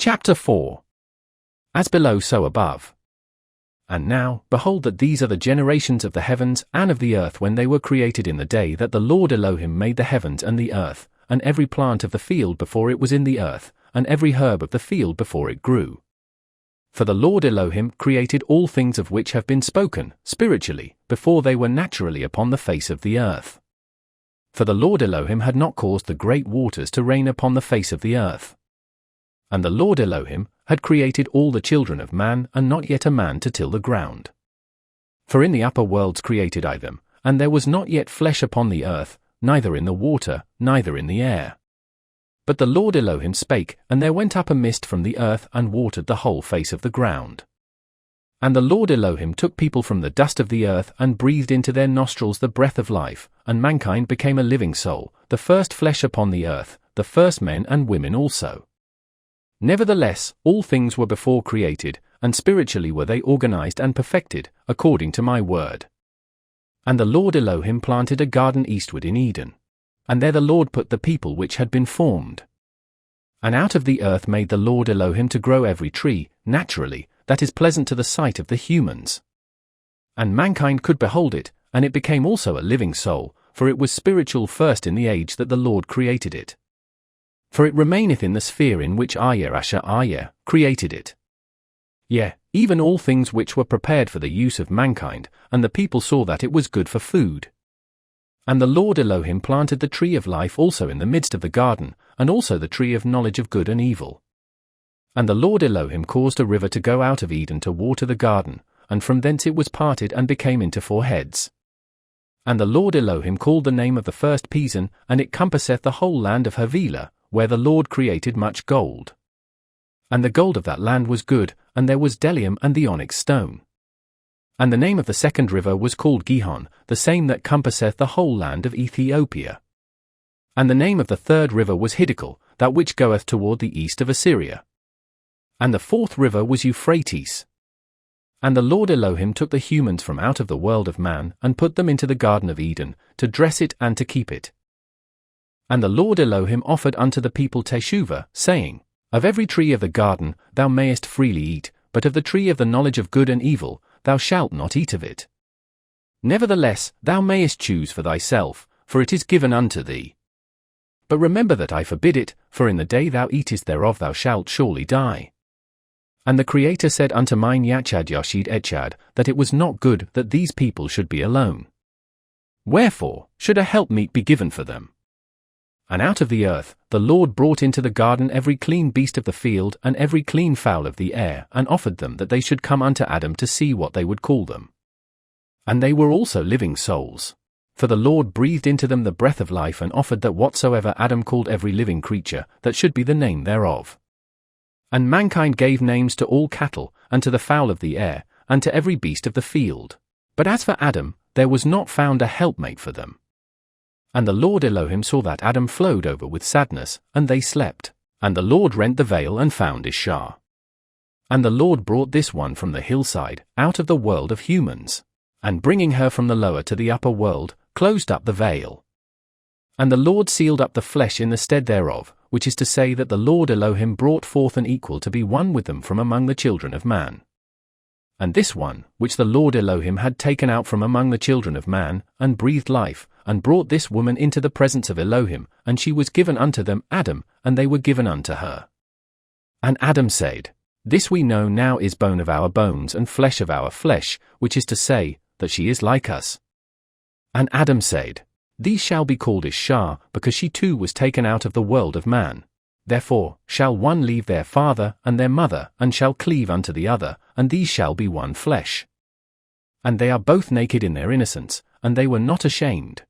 Chapter 4. As below so above. And now, behold that these are the generations of the heavens and of the earth when they were created in the day that the Lord Elohim made the heavens and the earth, and every plant of the field before it was in the earth, and every herb of the field before it grew. For the Lord Elohim created all things of which have been spoken, spiritually, before they were naturally upon the face of the earth. For the Lord Elohim had not caused the great waters to rain upon the face of the earth. And the Lord Elohim had created all the children of man, and not yet a man to till the ground. For in the upper worlds created I them, and there was not yet flesh upon the earth, neither in the water, neither in the air. But the Lord Elohim spake, and there went up a mist from the earth, and watered the whole face of the ground. And the Lord Elohim took people from the dust of the earth, and breathed into their nostrils the breath of life, and mankind became a living soul, the first flesh upon the earth, the first men and women also. Nevertheless, all things were before created, and spiritually were they organized and perfected, according to my word. And the Lord Elohim planted a garden eastward in Eden. And there the Lord put the people which had been formed. And out of the earth made the Lord Elohim to grow every tree, naturally, that is pleasant to the sight of the humans. And mankind could behold it, and it became also a living soul, for it was spiritual first in the age that the Lord created it. For it remaineth in the sphere in which Ayer created it. Yea, even all things which were prepared for the use of mankind, and the people saw that it was good for food. And the Lord Elohim planted the tree of life also in the midst of the garden, and also the tree of knowledge of good and evil. And the Lord Elohim caused a river to go out of Eden to water the garden, and from thence it was parted and became into 4 heads. And the Lord Elohim called the name of the first Pison, and it compasseth the whole land of Havilah, where the Lord created much gold. And the gold of that land was good, and there was bdellium and the onyx stone. And the name of the second river was called Gihon, the same that compasseth the whole land of Ethiopia. And the name of the third river was Hiddekel, that which goeth toward the east of Assyria. And the fourth river was Euphrates. And the Lord Elohim took the humans from out of the world of man, and put them into the garden of Eden, to dress it and to keep it. And the Lord Elohim offered unto the people teshuvah, saying, Of every tree of the garden thou mayest freely eat, but of the tree of the knowledge of good and evil thou shalt not eat of it. Nevertheless thou mayest choose for thyself, for it is given unto thee. But remember that I forbid it, for in the day thou eatest thereof thou shalt surely die. And the Creator said unto mine Yachad Yashid Echad, that it was not good that these people should be alone. Wherefore should a helpmeet be given for them? And out of the earth the Lord brought into the garden every clean beast of the field and every clean fowl of the air, and offered them that they should come unto Adam to see what they would call them. And they were also living souls. For the Lord breathed into them the breath of life, and offered that whatsoever Adam called every living creature, that should be the name thereof. And mankind gave names to all cattle, and to the fowl of the air, and to every beast of the field. But as for Adam, there was not found a helpmate for them. And the Lord Elohim saw that Adam flowed over with sadness, and they slept. And the Lord rent the veil and found Ishah. And the Lord brought this one from the hillside, out of the world of humans. And bringing her from the lower to the upper world, closed up the veil. And the Lord sealed up the flesh in the stead thereof, which is to say that the Lord Elohim brought forth an equal to be one with them from among the children of man. And this one, which the Lord Elohim had taken out from among the children of man, and breathed life, and brought this woman into the presence of Elohim, and she was given unto them, Adam, and they were given unto her. And Adam said, This we know now is bone of our bones and flesh of our flesh, which is to say, that she is like us. And Adam said, These shall be called Ishah, because she too was taken out of the world of man. Therefore shall one leave their father and their mother, and shall cleave unto the other, and these shall be one flesh. And they are both naked in their innocence, and they were not ashamed.